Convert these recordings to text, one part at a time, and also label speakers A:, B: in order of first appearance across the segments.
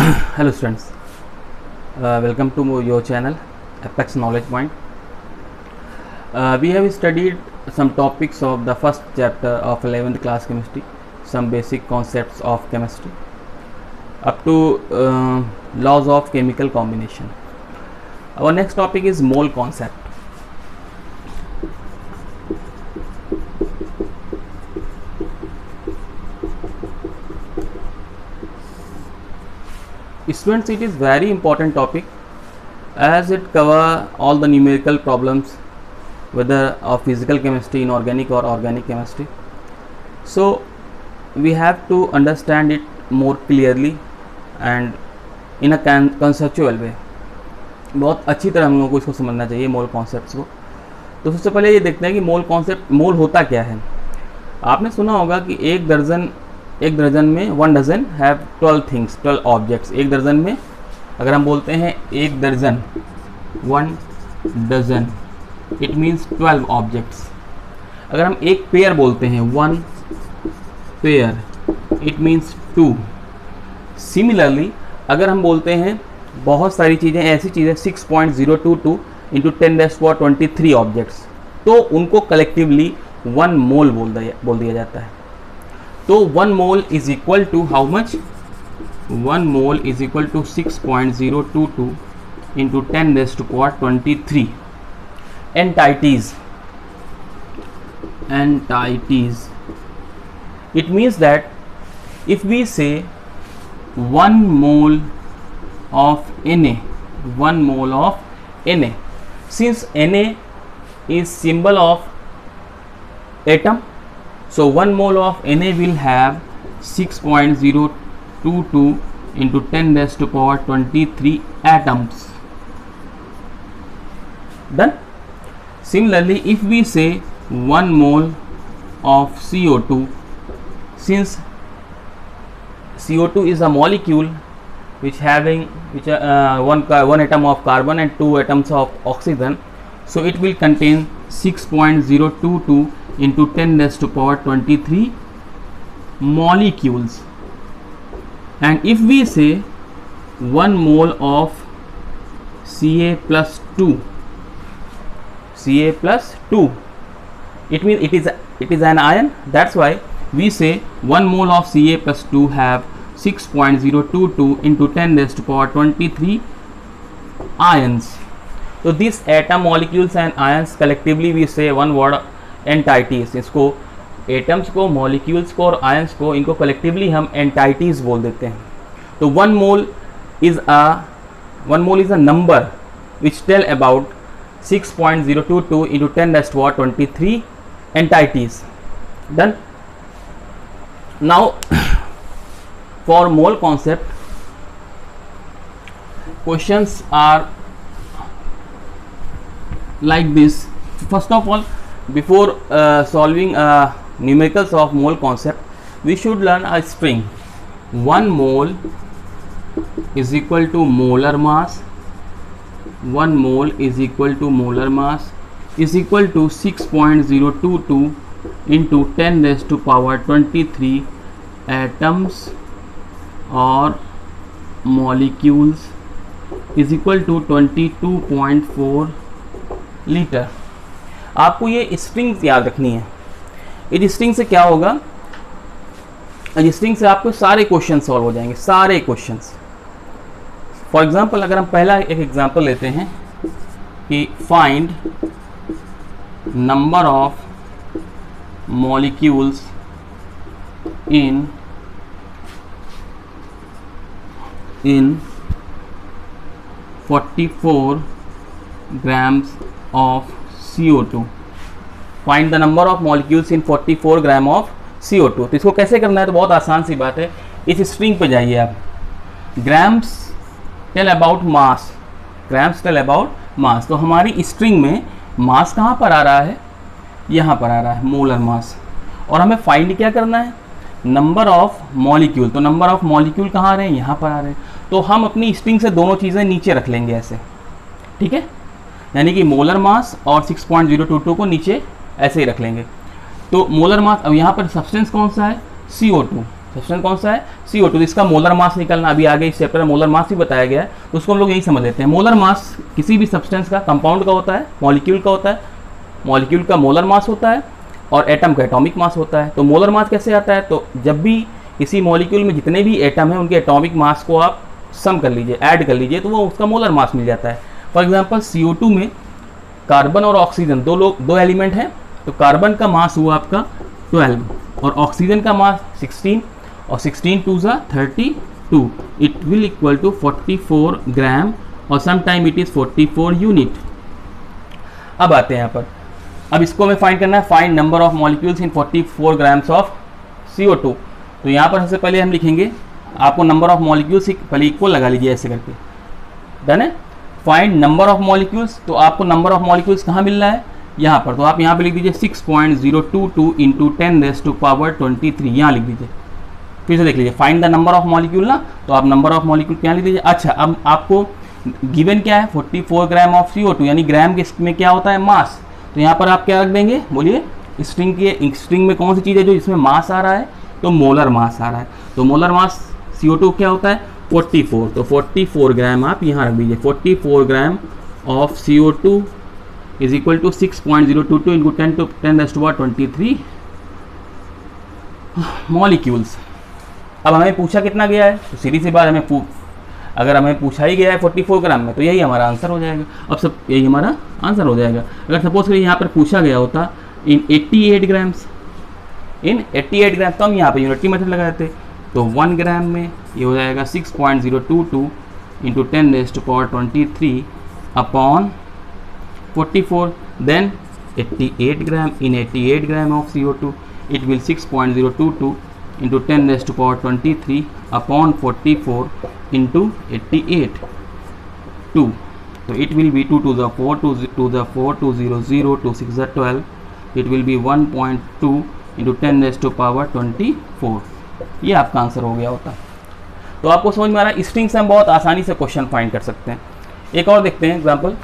A: Hello students, welcome to your channel Apex Knowledge Point. We have studied some topics of the first chapter of 11th class chemistry, some basic concepts of chemistry up to laws of chemical combination. Our next topic is mole concept. Students, it is very important topic as it cover all the numerical problems whether of physical chemistry, inorganic or organic chemistry. So we have to understand it more clearly and in a conceptual way. बहुत अच्छी तरह हम लोगों को इसको समझना चाहिए मोल concepts को. तो सबसे पहले ये देखते हैं कि मोल कॉन्सेप्ट, मोल होता क्या है. आपने सुना होगा कि एक दर्जन में 1 डजन हैव 12 थिंग्स, 12 ऑब्जेक्ट्स. एक दर्जन में अगर हम बोलते हैं एक दर्जन, 1 डजन, इट मीन्स 12 ऑब्जेक्ट्स. अगर हम एक पेयर बोलते हैं 1 पेयर, इट मीन्स 2. सिमिलरली अगर हम बोलते हैं बहुत सारी चीज़ें, ऐसी चीज़ें 6.022 इंटू 10⁻23 ऑब्जेक्ट्स, तो उनको कलेक्टिवली 1 मोल बोल दिया जाता है. तो 1 mole is equal to how much? 1 mole is equal to 6.022 into 10⁻23 entities. It means that if we say 1 mole of Na, 1 mole of Na, since Na is symbol of atom, so 1 mole of Na will have 6.022 into 10⁻23 atoms. Done. Similarly, if we say 1 mole of CO2, since CO2 is a molecule which one atom of carbon and 2 atoms of oxygen, so it will contain 6.022 into 10⁻23 molecules. And if we say 1 mole of Ca plus 2, it means it is an ion. That's why we say 1 mole of Ca plus 2 have 6.022 into 10⁻23 ions. So these atom, molecules and ions collectively we say one word entities. इसको atoms को, molecules को और ions को, इनको collectively हम entities बोल देते हैं. तो 1 mole is a number which tell about 6.022 into 10⁻23 entities. Done. Now for mole concept, questions are like this. First of all, before solving numericals of mole concept, we should learn a string. 1 mole is equal to molar mass. 1 mole is equal to molar mass is equal to 6.022 into 10⁻23 atoms or molecules is equal to 22.4 litre. आपको ये strings याद रखनी है. इस string से क्या होगा? इस स्ट्रिंग से आपको सारे क्वेश्चन सॉल्व हो जाएंगे, सारे क्वेश्चंस. फॉर एग्जाम्पल अगर हम पहला एक एग्जाम्पल लेते हैं कि find number of molecules in 44 grams of CO2. Find the number of molecules in 44 gram of CO2. तो इसको कैसे करना है? तो बहुत आसान सी बात है. इस स्ट्रिंग पे जाइए आप. Grams tell about mass, grams tell about mass. तो हमारी स्ट्रिंग में मास कहाँ पर आ रहा है? यहाँ पर आ रहा है, मोलर मास. और हमें फाइंड क्या करना है? Number of molecule. तो नंबर ऑफ मॉलिक्यूल कहाँ आ रहे हैं? यहाँ पर आ रहे हैं. तो हम अपनी स्ट्रिंग से दोनों चीज़ें नीचे रख लेंगे ऐसे, ठीक है. यानी कि मोलर मास और 6.022 को नीचे ऐसे ही रख लेंगे. तो मोलर मास, अब यहाँ पर सब्सटेंस कौन सा है? CO2. सब्सटेंस कौन सा है, CO2। तो इसका मोलर मास निकलना, अभी आगे इस चैप्टर में मोलर मास भी बताया गया है, तो उसको हम लोग यही समझ लेते हैं। मोलर मास किसी भी सब्सटेंस का, कंपाउंड का होता है, मॉलिक्यूल का होता है, मॉलिक्यूल का मोलर मास होता है और एटम का एटॉमिक मास होता है। तो मोलर मास कैसे आता है, तो जब भी किसी मॉलिक्यूल में जितने भी एटम हैं उनके एटॉमिक मास को आप सम कर लीजिए, ऐड कर लीजिए, तो वो उसका मोलर मास मिल जाता है। फॉर एग्जांपल CO2 में कार्बन और ऑक्सीजन दो एलिमेंट हैं, तो कार्बन का मास हुआ आपका 12 और ऑक्सीजन का मास 16 और 16 2 ज़ा 32, it will equal to 44 gram और same time it is 44 unit. अब आते हैं यहाँ पर, अब इसको हमें फाइंड करना है, find number of molecules in 44 grams of CO2। तो यहाँ पर सबसे पहले हम लिखेंगे, आपको नंबर ऑफ मॉलिक्यूल्स पहले इक्वल लगा लीजिए ऐसे करके, डन है। फाइंड नंबर ऑफ मॉलिक्यूल्स, तो आपको नंबर ऑफ मॉलिक्यूल्स कहाँ मिल रहा है, यहाँ पर, तो आप यहाँ पे लिख दीजिए 6.022 इंटू 10⁻23, यहाँ लिख दीजिए। फिर से देख लीजिए, find the number of molecule ना, तो आप नंबर ऑफ मॉलिक्यूल क्या लिख दीजिए। अच्छा, अब आपको गिवन क्या है, 44 ग्राम ऑफ CO2, यानी ग्राम के में क्या होता है, मास। तो यहाँ पर आप क्या रख देंगे, बोलिए। स्ट्रिंग में कौन सी चीज़ है जो इसमें मास आ रहा है, तो मोलर मास आ रहा है। तो मोलर मास CO2 क्या होता है, 44, तो 44 ग्राम आप यहाँ रख दीजिए। 44 gram of CO2 is equal to 6.022 into 10⁻23 molecules. अब हमें पूछा कितना गया है, तो सीधी सी बात, अगर हमें पूछा ही गया है 44 ग्राम में, तो यही हमारा आंसर हो जाएगा। अब सब यही हमारा आंसर हो जाएगा। अगर सपोज करिए यहाँ पर पूछा गया होता इन 88 ग्राम्स, तो हम यहाँ पे यूनिटी मेथड लगा देते, तो 1 ग्राम में ये हो जाएगा 6.022 into 10⁻23 upon 44, then 88 gram, in 88 gram of CO2 it will 6.022 into 10⁻23 upon 44 into 88 2, so it will be 2 to the 4, 2 the 4, 2 0 0, 2 6 the 12, it will be 1.2 into 10⁻24। ये आपका आंसर हो गया होता। तो आपको समझ में आ रहा है, स्ट्रिंग से हम बहुत आसानी से क्वेश्चन फाइंड कर सकते हैं। एक और देखते हैं example,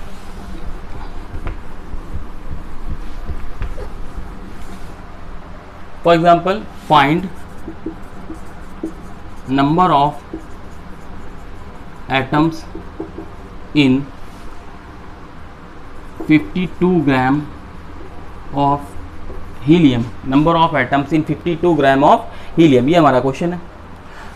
A: for example find number of atoms in 52 gram of helium, number of atoms in 52 gram of helium, ये हमारा क्वेश्चन है।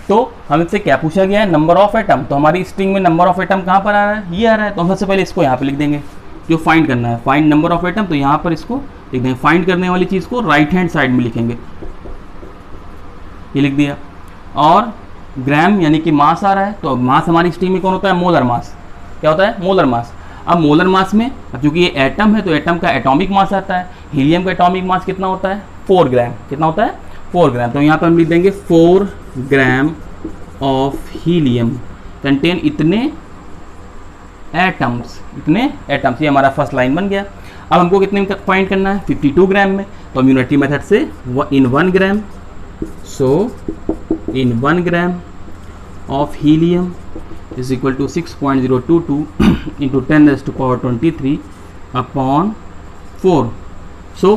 A: तो हमसे क्या पूछा गया है, नंबर ऑफ एटम। तो हमारी स्ट्रिंग में नंबर ऑफ एटम कहाँ पर आ रहा है, ये आ रहा है। तो हम सबसे पहले इसको यहाँ पे लिख देंगे, जो फाइंड करना है, फाइंड नंबर ऑफ एटम, तो यहाँ पर इसको लिख देंगे। फाइंड करने वाली चीज़ को राइट हैंड साइड में लिखेंगे, ये लिख दिया। और ग्राम यानी कि मास आ रहा है, तो मास हमारी स्ट्रिंग में कौन होता है, मोलर मास। क्या होता है, मोलर मास। अब मोलर मास में, अब चूंकि ये एटम है तो एटम का एटॉमिक मास आता है। हीलियम का एटॉमिक मास कितना होता है, 4 ग्राम। कितना होता है, 4 ग्राम। तो यहाँ पर हम लिख देंगे 4 ग्राम ऑफ हीलियम कंटेन इतने एटम्स, इतने एटम्स। ये हमारा फर्स्ट लाइन बन गया। अब हमको कितने में फाइंड करना है, 52 ग्राम में। तो हम यूनिटी मेथड से इन 1 ग्राम, सो इन 1 gram of helium is equal to 6.022 into 10⁻23 upon 4. So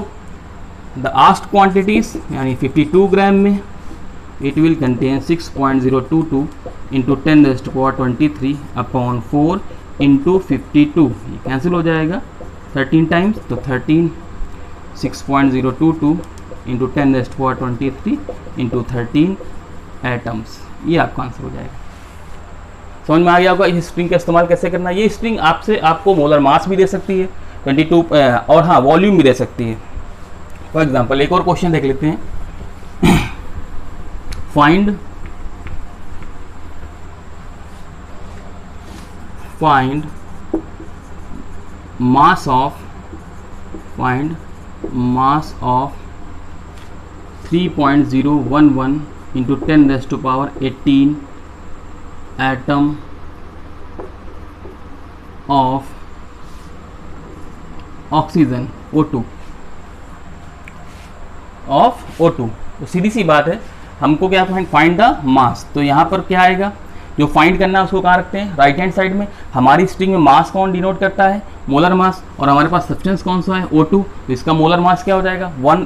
A: the asked quantities यानी 52 ग्राम में it will contain 6.022 into 10⁻23 upon 4 into 52, ये कैंसिल हो जाएगा 13 टाइम्स, तो 13 6.022 into 10⁻23 into 13 एटम्स, ये आपका आंसर हो जाएगा। समझ में आ गया होगा इस स्ट्रिंग का इस्तेमाल कैसे करना है। ये स्ट्रिंग आपको मोलर मास भी दे सकती है 22 और हाँ वॉल्यूम भी दे सकती है। फॉर एग्जांपल एक और क्वेश्चन देख लेते हैं। Find mass of 3.011 into 10⁻18 atom of oxygen O2 of O2। तो सीधी सी बात है, हमको क्या फाइंड द मास। तो यहाँ पर क्या आएगा, जो फाइंड करना है उसको कहाँ रखते हैं, राइट हैंड साइड में। हमारी स्ट्रिंग में मास कौन डिनोट करता है, मोलर मास। और हमारे पास सब्सटेंस कौन सा है, O2। तो इसका मोलर मास क्या हो जाएगा, 1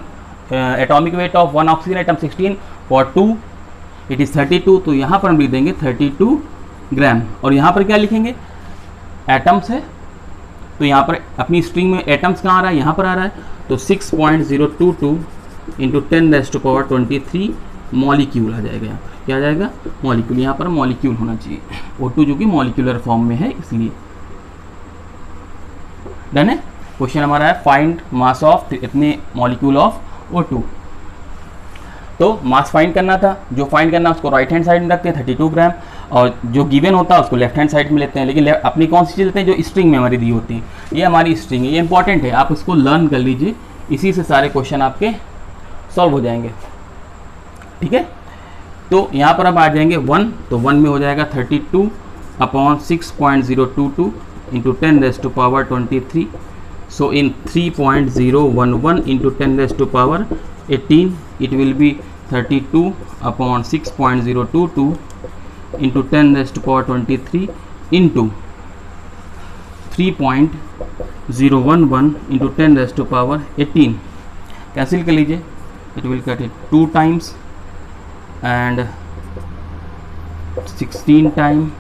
A: atomic weight of 1 oxygen atom 16 for 2 it is 32, तो यहाँ पर हम लिख देंगे 32 ग्राम। और यहाँ पर क्या लिखेंगे, एटम्स है, तो यहाँ पर अपनी स्ट्रिंग में एटम्स कहाँ आ रहा है, यहाँ पर आ रहा है, तो 6.022 इंटू 10⁻23 मॉलिक्यूल आ जाएगा। यहाँ पर क्या आ जाएगा, मॉलिक्यूल, यहाँ पर मॉलिक्यूल होना चाहिए, O2 जो कि मॉलिक्यूलर फॉर्म में है इसलिए। डन है। क्वेश्चन हमारा है फाइंड मास ऑफ इतने मॉलिक्यूल ऑफ O2। तो मास फाइंड करना था, जो फाइंड करना उसको राइट हैंड साइड में रखते हैं 32 ग्राम, और जो गिवन होता है उसको लेफ्ट हैंड साइड में लेते हैं। लेकिन अपनी कौन सी चीज़ लेते हैं, जो स्ट्रिंग में हमारी दी होती है, ये हमारी स्ट्रिंग है, ये इंपॉर्टेंट है, आप इसको लर्न कर लीजिए, इसी से सारे क्वेश्चन आपके सॉल्व हो जाएंगे। ठीक है, तो यहाँ पर अब आ जाएंगे 1, तो 1 में हो जाएगा 32 upon 6.022 into 10⁻23। So in 3.011 into 10⁻18 it will B 32 upon 6.022 into 10⁻23 into 3.011 into 10⁻18। Cancel कर लीजिए, it will cut it 2 times and 16 time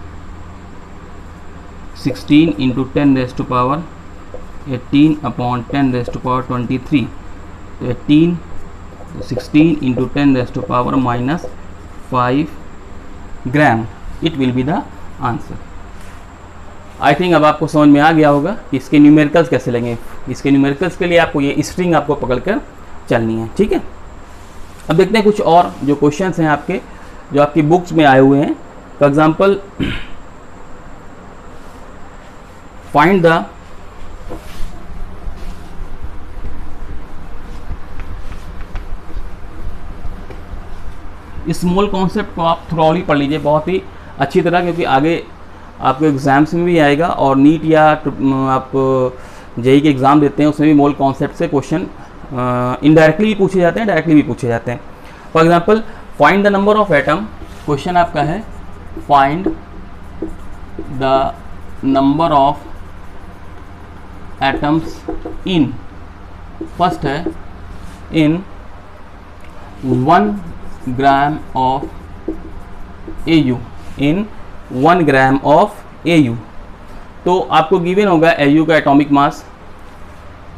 A: 16 into 10⁻18 upon 10⁻23, तो 18 16 into 10⁻⁻5 gram, it will be the answer. I think अब आपको समझ में आ गया होगा कि इसके न्यूमेरिकल्स कैसे लेंगे। इसके न्यूमेरिकल्स के लिए आपको ये स्ट्रिंग आपको पकड़कर चलनी है। ठीक है, अब देखते हैं कुछ और जो क्वेश्चंस हैं आपके, जो आपकी बुक्स में आए हुए हैं। For example, find the small concept को आप थोड़ी पढ़ लीजिए बहुत ही अच्छी तरह, क्योंकि आगे आपको एग्जाम्स में भी आएगा, और नीट या आप जेई के एग्ज़ाम देते हैं उसमें भी स्मॉल कॉन्सेप्ट से क्वेश्चन इनडायरेक्टली भी पूछे जाते हैं, डायरेक्टली भी पूछे जाते हैं। For example, find the number of atom, question आपका है find the number of atoms in, first है इन 1 gram of AU, in 1 gram of AU। तो आपको गिवन होगा AU का एटॉमिक मास,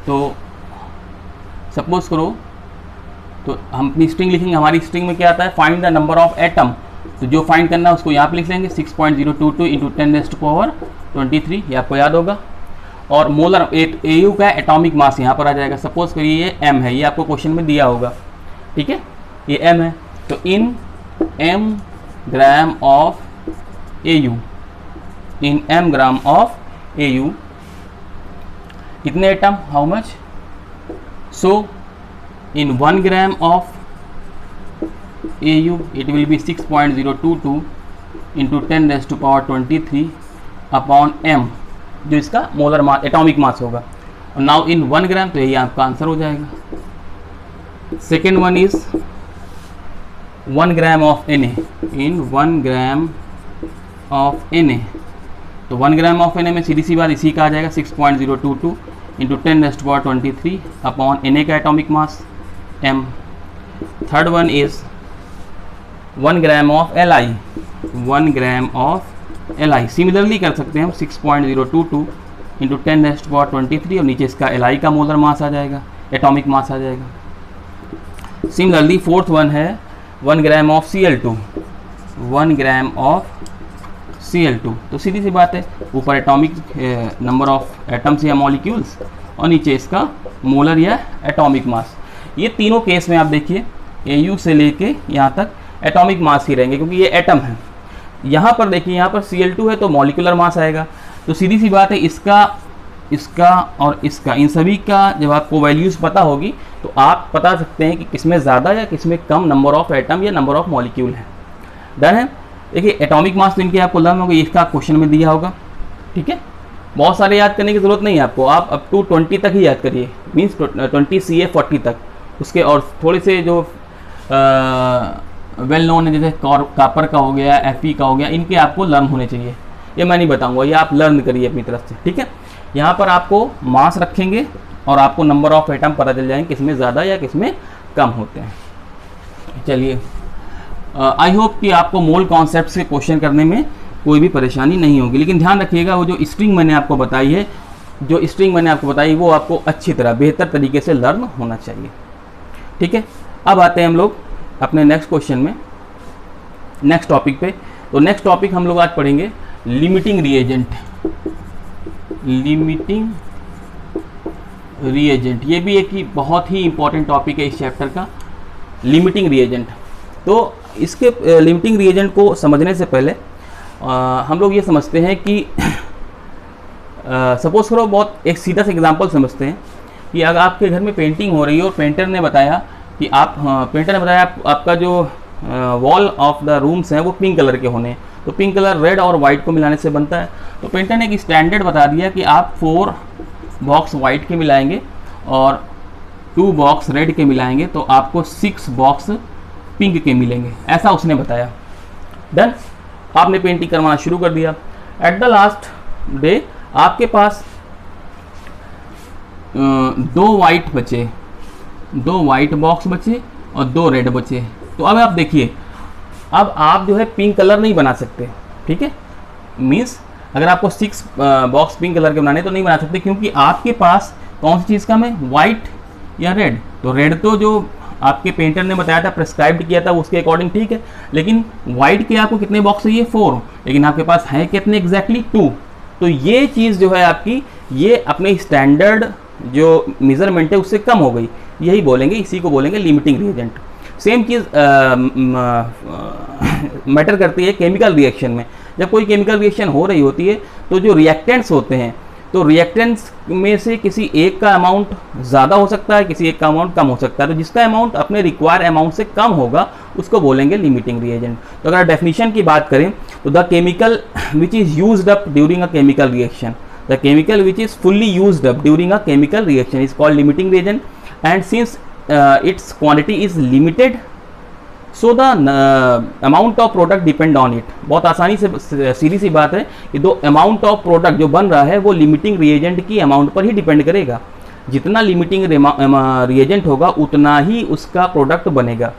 A: तो सपोज करो, तो हम अपनी स्ट्रिंग लिखेंगे, हमारी स्ट्रिंग में क्या आता है, find the number of atom, तो जो फाइंड करना है उसको यहाँ पे लिख लेंगे 6.022 इंटू 10⁻23, ये आपको याद होगा। और मोलर AU का एटॉमिक मास यहाँ पर आ जाएगा, सपोज करिए ये M है, ये आपको क्वेश्चन में दिया होगा, ठीक है, ये M है, तो इन M gram of AU, in M gram of AU कितने atom, how much, so in 1 gram of AU it will be 6.022 into 10⁻23 upon M, जो इसका मोलर मास एटॉमिक मास होगा। और नाउ इन 1 ग्राम, तो यही आपका आंसर हो जाएगा। Second one is 1 gram of Na, in 1 gram of Na, तो 1 ग्राम ऑफ Na में सीधी सी बात इसी का आ जाएगा 6.022 इंटू 10⁻23 अपॉन Na का atomic mass M। Third one is 1 gram of Li, 1 gram of Li, similarly कर सकते हैं हम 6.022 इंटू 10⁻23, और नीचे इसका Li का मोलर मास आ जाएगा, एटॉमिक मास आ जाएगा। सिमिलरली फोर्थ वन है 1 gram of Cl2, 1 gram of Cl2, तो सीधी सी बात है, ऊपर एटॉमिक नंबर ऑफ एटम्स या मॉलिक्यूल्स, और नीचे इसका मोलर या एटॉमिक मास। ये तीनों केस में आप देखिए AU से लेके यहाँ तक एटॉमिक मास ही रहेंगे, क्योंकि ये एटम है। यहाँ पर देखिए, यहाँ पर Cl2 है तो मॉलिकुलर मास आएगा, तो सीधी सी बात है, इसका और इसका, इन सभी का जब आपको वैल्यूज़ पता होगी तो आप बता सकते हैं कि किसमें ज़्यादा या किसमें कम नंबर ऑफ एटम या नंबर ऑफ मॉलिक्यूल है। डन है। देखिए एटॉमिक मास तो इनके आपको लर्न होगा, इसका क्वेश्चन में दिया होगा, ठीक है। बहुत सारे याद करने की ज़रूरत नहीं है आपको, आप अप टू 20 तक ही याद करिए, मीन्स 20 CA 40 तक। उसके और थोड़े से जो वेल नोन है, जैसे कॉपर का हो गया, Fe का हो गया, इनके आपको लर्न होने चाहिए। ये मैं नहीं बताऊंगा, ये आप लर्न करिए अपनी तरफ से, ठीक है। यहाँ पर आपको मास रखेंगे और आपको नंबर ऑफ एटम पता चल जाएंगे किसमें ज़्यादा या किसमें कम होते हैं। चलिए आई होप कि आपको मोल कॉन्सेप्ट से क्वेश्चन करने में कोई भी परेशानी नहीं होगी। लेकिन ध्यान रखिएगा वो जो स्ट्रिंग मैंने आपको बताई है, वो आपको अच्छी तरह बेहतर तरीके से लर्न होना चाहिए। ठीक है, अब आते हैं हम लोग अपने नेक्स्ट क्वेश्चन में, नेक्स्ट टॉपिक पे। तो नेक्स्ट टॉपिक हम लोग आज पढ़ेंगे लिमिटिंग रिएजेंट। लिमिटिंग रिएजेंट ये भी एक बहुत ही इंपॉर्टेंट टॉपिक है इस चैप्टर का, लिमिटिंग रिएजेंट। तो इसके लिमिटिंग रिएजेंट को समझने से पहले हम लोग ये समझते हैं कि सपोज करो, बहुत एक सीधा सा एग्जांपल समझते हैं कि अगर आपके घर में पेंटिंग हो रही है और पेंटर ने बताया कि आपका जो वॉल ऑफ द रूम्स हैं वो पिंक कलर के होने हैं, तो पिंक कलर रेड और वाइट को मिलाने से बनता है। तो पेंटर ने एक स्टैंडर्ड बता दिया कि आप 4 बॉक्स वाइट के मिलाएंगे और 2 बॉक्स रेड के मिलाएंगे तो आपको 6 बॉक्स पिंक के मिलेंगे, ऐसा उसने बताया। डन, आपने पेंटिंग करवाना शुरू कर दिया। एट द लास्ट डे आपके पास 2 वाइट बचे, 2 वाइट बॉक्स बचे और 2 रेड बचे। तो अब आप देखिए, अब आप जो है पिंक कलर नहीं बना सकते। ठीक है, मीन्स अगर आपको 6 बॉक्स पिंक कलर के बनाने तो नहीं बना सकते, क्योंकि आपके पास कौन सी चीज़ कम है, वाइट या रेड। तो रेड तो जो आपके पेंटर ने बताया था, प्रिस्क्राइब्ड किया था, उसके अकॉर्डिंग ठीक है, लेकिन वाइट के आपको कितने बॉक्स चाहिए, 4, लेकिन आपके पास है कितने एग्जैक्टली 2। तो ये चीज़ जो है आपकी, ये अपने स्टैंडर्ड जो मेजरमेंट है उससे कम हो गई, यही बोलेंगे, इसी को बोलेंगे लिमिटिंग रिएजेंट। सेम चीज़ मैटर करती है केमिकल रिएक्शन में। जब कोई केमिकल रिएक्शन हो रही होती है तो जो रिएक्टेंट्स होते हैं, तो रिएक्टेंट्स में से किसी एक का अमाउंट ज़्यादा हो सकता है, किसी एक का अमाउंट कम हो सकता है। तो जिसका अमाउंट अपने रिक्वायर अमाउंट से कम होगा उसको बोलेंगे लिमिटिंग रिएजेंट। तो अगर डेफिनेशन की बात करें तो the chemical which is used up during a chemical reaction, the chemical which is fully used up during a chemical reaction is called limiting reagent and since its quantity is limited so the amount of product depend on it। बहुत आसानी से सीधी सी बात है कि दो amount of product जो बन रहा है वो लिमिटिंग रिएजेंट की अमाउंट पर ही डिपेंड करेगा। जितना लिमिटिंग रिएजेंट होगा उतना ही उसका प्रोडक्ट बनेगा।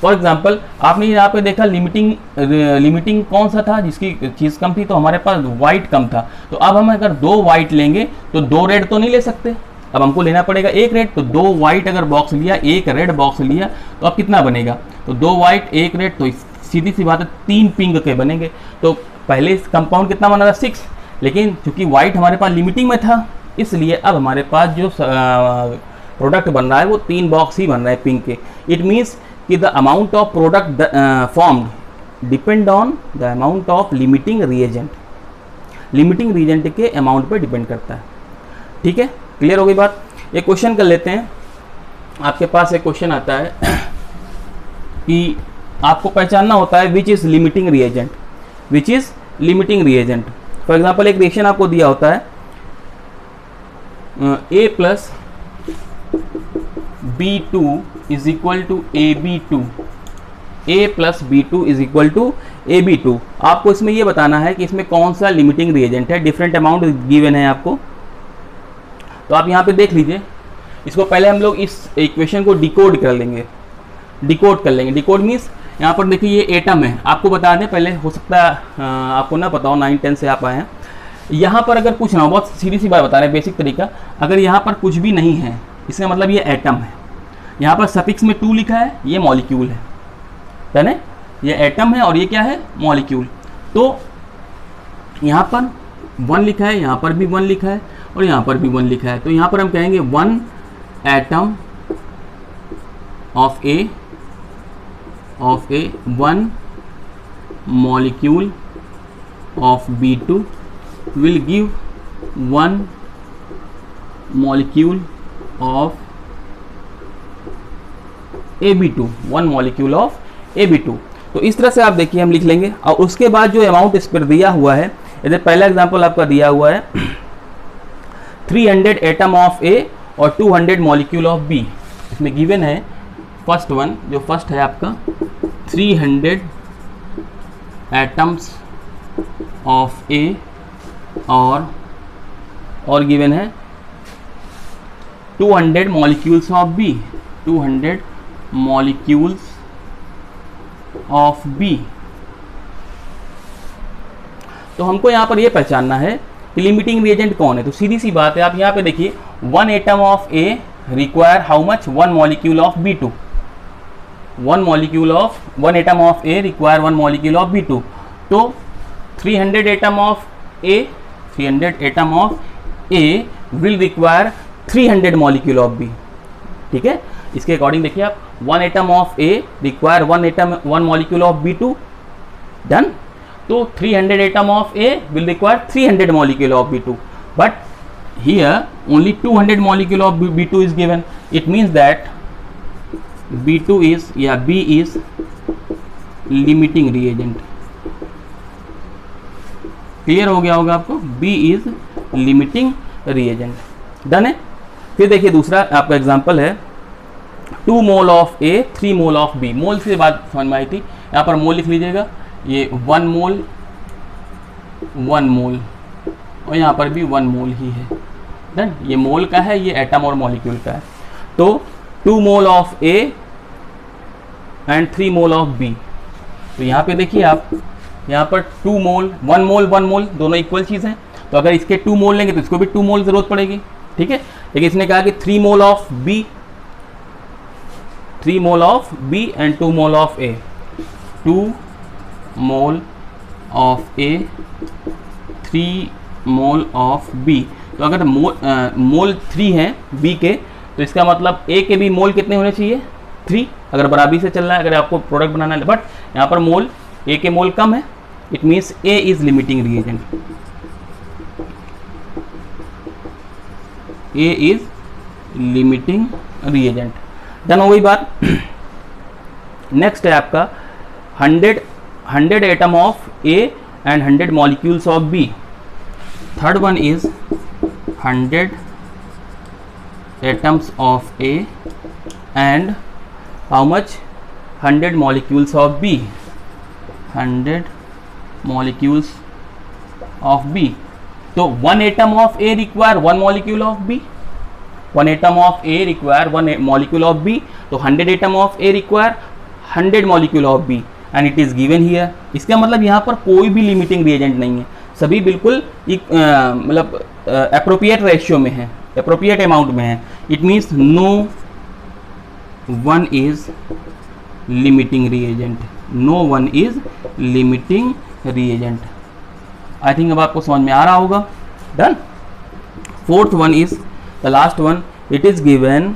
A: फॉर एग्जाम्पल आपने यहाँ पे देखा लिमिटिंग कौन सा था, जिसकी चीज़ कम थी, तो हमारे पास वाइट कम था। तो अब हम अगर 2 वाइट लेंगे तो 2 रेड तो नहीं ले सकते, अब हमको लेना पड़ेगा 1 रेड। तो 2 वाइट अगर बॉक्स लिया, 1 रेड बॉक्स लिया, तो अब कितना बनेगा, तो 2 वाइट 1 रेड, तो सीधी सी बात है 3 पिंक के बनेंगे। तो पहले कंपाउंड कितना बना था 6, लेकिन चूंकि वाइट हमारे पास लिमिटिंग में था इसलिए अब हमारे पास जो प्रोडक्ट बन रहा है वो 3 बॉक्स ही बन रहा है पिंक के। इट मीन्स कि the amount of product formed depend on the amount of limiting reagent. Limiting reagent के अमाउंट पर डिपेंड करता है। ठीक है, क्लियर हो गई बात। एक क्वेश्चन कर लेते हैं। आपके पास एक क्वेश्चन आता है कि आपको पहचानना होता है which is limiting reagent, which is limiting reagent. For example एक रिएक्शन आपको दिया होता है A plus B2 is equal to AB2, A plus B2 is equal to AB2। आपको इसमें यह बताना है कि इसमें कौन सा लिमिटिंग रिएजेंट है। डिफरेंट अमाउंट गिवन है आपको, तो आप यहाँ पे देख लीजिए। इसको पहले हम लोग इस इक्वेशन को डिकोड कर लेंगे। डिकोड मीन्स यहाँ पर देखिए ये एटम है। आपको बता दें पहले, हो सकता है आपको ना पता हो, 9-10 से आप आए हैं। यहाँ पर अगर कुछ ना हो, बहुत सीधी सी बात बता रहे हैं, बेसिक तरीका, अगर यहाँ पर कुछ भी नहीं है इसका मतलब ये एटम है। यहाँ पर सफिक्स में 2 लिखा है, ये मॉलिक्यूल है ना, ये एटम है और ये क्या है, मॉलिक्यूल। तो यहाँ पर 1 लिखा है, यहाँ पर भी 1 लिखा है और यहाँ पर भी 1 लिखा है। तो यहाँ पर हम कहेंगे 1 atom of A 1 molecule of B2 will give 1 molecule of AB2, 1 molecule of AB2। तो इस तरह से आप देखिए हम लिख लेंगे। और उसके बाद जो अमाउंट इस पर दिया हुआ है, इधर पहला एग्जांपल आपका दिया हुआ है 300 एटम ऑफ A और 200 मॉलिक्यूल ऑफ B। इसमें गिवन है फर्स्ट वन, जो फर्स्ट है आपका 300 एटम्स ऑफ A और गिवन है 200 molecules of B, 200 molecules of B. तो हमको यहाँ पर ये पहचानना है कि लिमिटिंग रिएजेंट कौन है। तो सीधी सी बात है, आप यहाँ पे देखिए 1 atom of A require how much 1 molecule of B2। 1 atom of A require 1 molecule of B2। तो 300 atom of A will require 300 molecule of B. ठीक है, इसके अकॉर्डिंग देखिए आप 1 atom of A require 1 molecule of B2, done. तो 300 atom of A will require 300 molecule of B2, but here only 200 molecule of B2 is given. It means that B2 is, B is limiting reagent. Clear हो गया होगा आपको, B is limiting reagent। Done है। फिर देखिए दूसरा आपका example है 2 मोल of A 3 mole of B। मोल से बात समझ में आई थी, यहाँ पर मोल लिख लीजिएगा, ये 1 मोल और यहाँ पर भी 1 मोल ही है। डन, ये मोल का है, ये एटम और मॉलिक्यूल का है। तो 2 मोल of A and 3 mole of B। तो यहाँ पे देखिए आप, यहाँ पर 2 मोल 1 मोल दोनों इक्वल चीज़ हैं। तो अगर इसके 2 मोल लेंगे तो इसको भी 2 मोल जरूरत पड़ेगी। ठीक है, लेकिन इसने कहा कि 3 मोल of B and 2 mole of A। 2 mole of A 3 mole of B। तो अगर मोल 3 हैं B के, तो इसका मतलब A के भी मोल कितने होने चाहिए, 3, अगर बराबरी से चल रहा है, अगर आपको प्रोडक्ट बनाना है। बट यहाँ पर मोल A के मोल कम है, it means A is limiting reagent. A is limiting reagent. Done हो गई बात। नेक्स्ट है आपका 100 atom of A and 100 molecules of B। Third one is 100 atoms of A and how much 100 molecules of B। 100 molecules of B। तो 1 atom of A require 1 molecule of B। 1 atom of A require 1 molecule of B। तो 100 atom of A require 100 molecule of B and it is given here। इसका मतलब यहाँ पर कोई भी limiting reagent नहीं है, सभी बिल्कुल मतलब एप्रोप्रिएट रेशियो में है, एप्रोप्रिएट अमाउंट में है। It means no one is limiting reagent. No one is limiting reagent. I think अब आपको समझ में आ रहा होगा। Done. Fourth one is the last one. It is given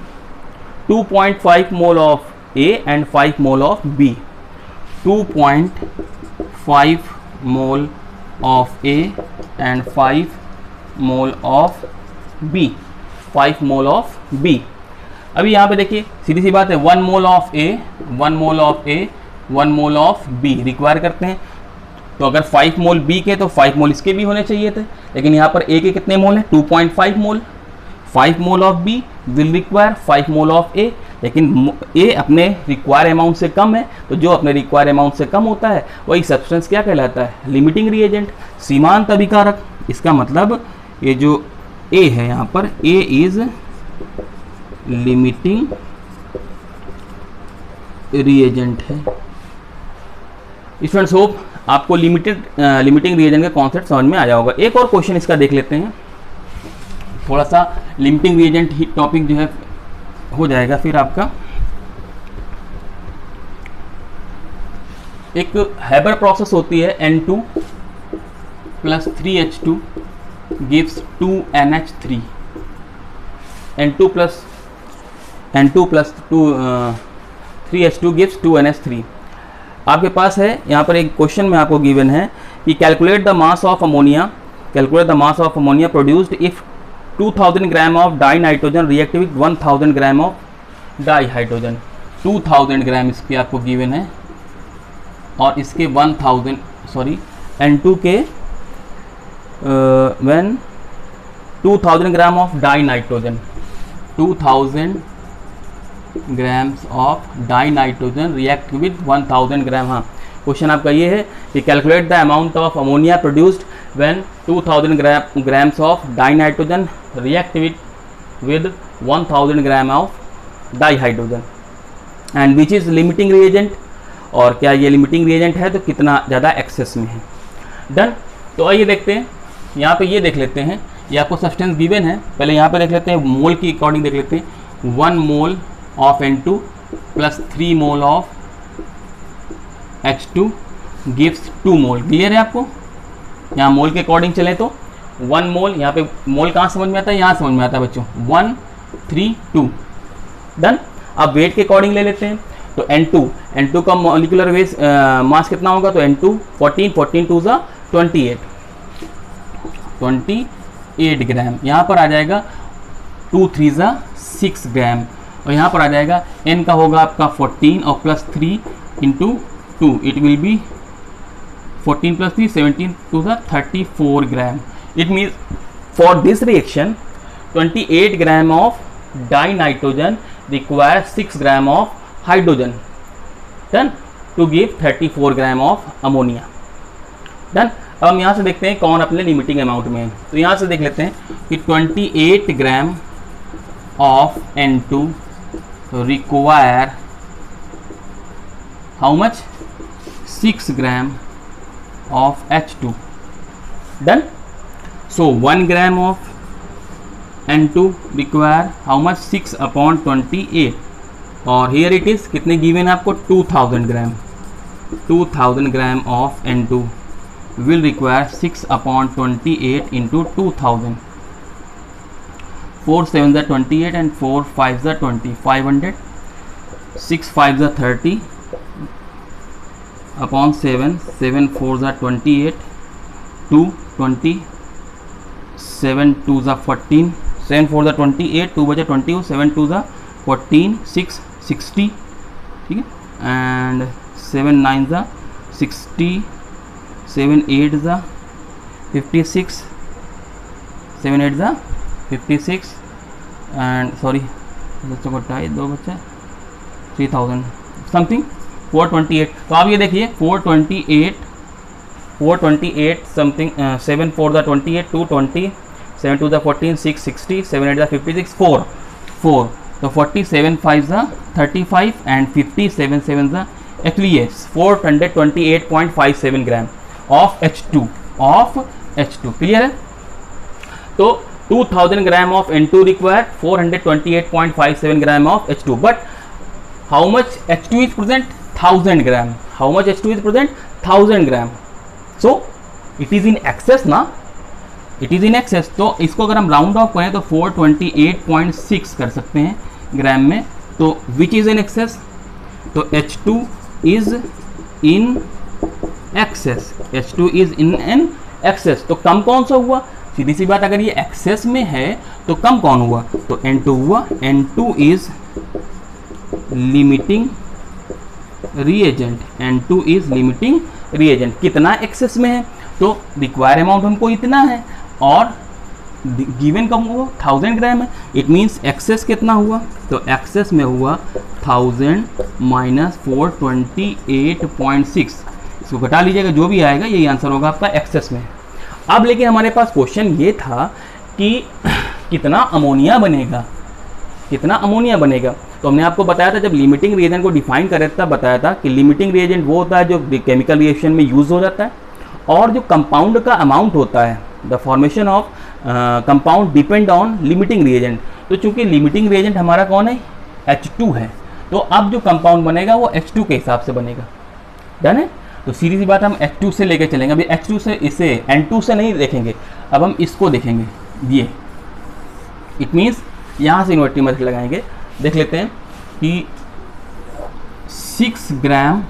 A: 2.5 mole of A and 5 mole of B। 2.5 mole of A and 5 mole of B। 5 mole of B। अभी यहाँ पे देखिए सीधी सी बात है, 1 मोल of A 1 mole of A 1 mole of B require करते हैं। तो अगर 5 मोल B के तो 5 मोल इसके भी होने चाहिए थे, लेकिन यहाँ पर A के कितने मोल हैं, 2.5 मोल। 5 mole of B will require 5 mole of A, लेकिन A अपने रिक्वायर अमाउंट से कम है, तो जो अपने रिक्वायर अमाउंट से कम होता है वही सब्सटेंस क्या कहलाता है, लिमिटिंग रिएजेंट, सीमांत अभिकारक। इसका मतलब ये जो A है यहाँ पर, A इज लिमिटिंग रिएजेंट है। स्टूडेंट्स होप आपको लिमिटिंग रिएजेंट का कॉन्सेप्ट समझ में आया होगा। एक और क्वेश्चन इसका देख लेते हैं, थोड़ा सा लिमिटिंग रिएजेंट ही टॉपिक जो है हो जाएगा फिर आपका। एक हैबर प्रोसेस होती है, N2 plus 3H2 gives 2NH3। N2 plus 3H2 gives 2NH3। आपके पास है यहाँ पर एक क्वेश्चन में आपको गिवन है कि calculate the mass of ammonia produced if 2000 gram of die nitrogen react with 1000 gram of di hydrogen. 2000 ग्राम इसके आपको गिवन है और इसके 1000 N2 के when 2000 gram of die nitrogen, 2000 grams of die nitrogen react with 1000 ग्राम। हाँ, question आपका ये है कि calculate the amount of ammonia produced when 2000 grams of die nitrogen react with 1000 gram of di hydrogen and which is limiting reagent. और क्या ये limiting reagent है तो कितना ज़्यादा एक्सेस में है। डन। तो आइए देखते हैं, यहाँ पे ये देख लेते हैं, ये आपको सब्सटेंस गिवन है। पहले यहाँ पे देख लेते हैं, मोल की अकॉर्डिंग देख लेते हैं। 1 mole of N2 plus 3 mole of H2 gives 2 mole. Clear है आपको? यहाँ मोल के अकॉर्डिंग चले तो 1 मोल, यहाँ पे मोल कहाँ समझ में आता है, यहाँ समझ में आता है बच्चों, 1 3 2। डन। अब वेट के अकॉर्डिंग ले लेते हैं, तो N2 का मॉलिक्यूलर वेट मास कितना होगा, तो N2 14 2 ज़ा 28 ग्राम। यहाँ पर आ जाएगा 2 3 ज़ा 6 ग्राम, और यहाँ पर आ जाएगा N का होगा आपका 14 और plus 3 into 2, it will be 14 plus 3 17 2 ज़ा 34 ग्राम। It means for this reaction 28 gram of dinitrogen requires 6 gram of hydrogen, done, to give 34 gram of ammonia, done। अब हम यहाँ से देखते हैं कौन अपने लिमिटिंग अमाउंट में है, तो यहाँ से देख लेते हैं कि 28 gram of N2 require how much, 6 gram of H2, done। So 1 gram of N2 require how much, 6 upon 28, और here it is कितने गिवन है आपको, 2000 ग्राम। 2000 gram of N2 will require 6 upon 28 into 2000, 4 7 ज़ा 28 and 4 5 ज़ा 20, 500, 6 5 ज़ा 30 upon 7, 7 4 ज़ा 28, 2 20, 7 2 ज़ा 14, 7 4 ज़ा 28, 2 बचे 20, 7 2 ज़ा 14, 6 60, ठीक है, एंड 7 9 ज़ा 60, 7 8 ज़ा 56, 7 8 ज़ा 56, एंड सॉरी बच्चों को टाई 2 बच्चे 3000 समथिंग 428। तो आप ये देखिए 428 समथिंग, 7 4 ज़ा 28, 2 20, 7 2 ज़ा 14, 6 60, 7 8 ज़ा 56, 4, तो 47 5 ज़ा 35 एंड 57 7 ज़ा एक्चुअली ये 428.57 ग्राम ऑफ H2, क्लियर है। तो 2000 gram of N2 required, 428.57 gram of H2, but how much H2 is present, 1000 gram. How much H2 is present, 1000 gram. So it is in access ना, it is in excess. तो इसको अगर हम round of करें तो 428.6 कर सकते हैं ग्राम में, तो विच इज इन एक्सेस, तो H2 is in excess, H2 is in an excess. तो कम कौन सा हुआ, सीधी सी बात, अगर ये एक्सेस में है तो कम कौन हुआ, तो N2 हुआ। N2 is limiting reagent, N2 is limiting reagent. कितना एक्सेस में है, तो रिक्वायर अमाउंट हमको इतना है और गिवन कम हुआ 1000 ग्राम है, इट मीन्स एक्सेस कितना हुआ, तो एक्सेस में हुआ 1000 माइनस 428.6, इसको घटा लीजिएगा, जो भी आएगा यही आंसर होगा आपका एक्सेस में। अब लेकिन हमारे पास क्वेश्चन ये था कि कितना अमोनिया बनेगा, कितना अमोनिया बनेगा। तो हमने आपको बताया था जब लिमिटिंग रिएजेंट को डिफाइन करे तब बताया था कि लिमिटिंग रिएजेंट वो होता है जो केमिकल रिएक्शन में यूज हो जाता है, और जो कंपाउंड का अमाउंट होता है, the formation of compound depend on limiting reagent. तो चूंकि लिमिटिंग रिएजेंट हमारा कौन है, H2 है, तो अब जो कंपाउंड बनेगा वो H2 के हिसाब से बनेगा, डन है। तो सीधी सी बात हम H2 से लेकर चलेंगे, अभी H2 से इसे N2 से नहीं देखेंगे, अब हम इसको देखेंगे, ये इट मीन्स यहाँ से इन्वर्टिंग मेथड लगाएंगे। देख लेते हैं कि 6 gram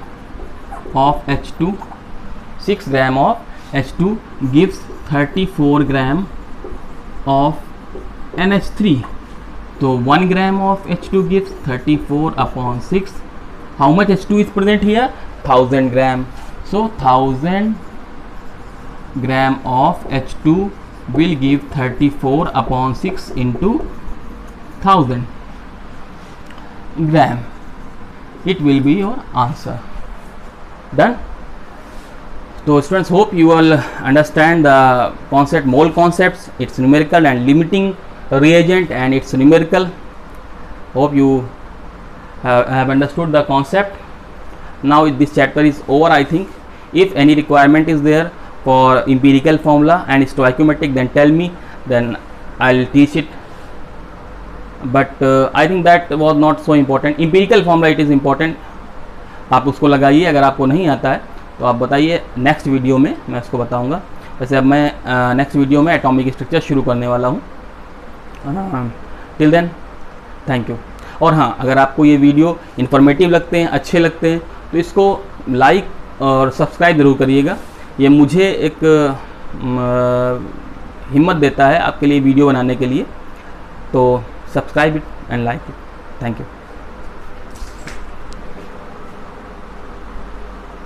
A: of H2, 6 gram of H2 gives 34 gram of NH3, तो 1 gram of H2 gives 34 upon 6। How much H2 is present here, 1000 gram, so 1000 gram of H2 will give 34 upon 6 into 1000 gram. It will be your answer. Done. So students, hope you will understand the concept, mole concepts, its numerical and limiting reagent and its numerical. Hope you have understood the concept. now this chapter is over, I think. If any requirement is there for empirical formula and stoichiometric, then tell me, then I'll teach it. But I think that was not so important. Empirical formula it is important, आप उसको लगाइए. अगर आपको नहीं आता है तो आप बताइए, नेक्स्ट वीडियो में मैं उसको बताऊंगा. वैसे अब मैं नेक्स्ट वीडियो में एटॉमिक स्ट्रक्चर शुरू करने वाला हूँ. Till then thank you. और हाँ, अगर आपको ये वीडियो इन्फॉर्मेटिव लगते हैं, अच्छे लगते हैं, तो इसको लाइक और सब्सक्राइब ज़रूर करिएगा. ये मुझे एक हिम्मत देता है आपके लिए वीडियो बनाने के लिए. तो subscribe it and like it. Thank you.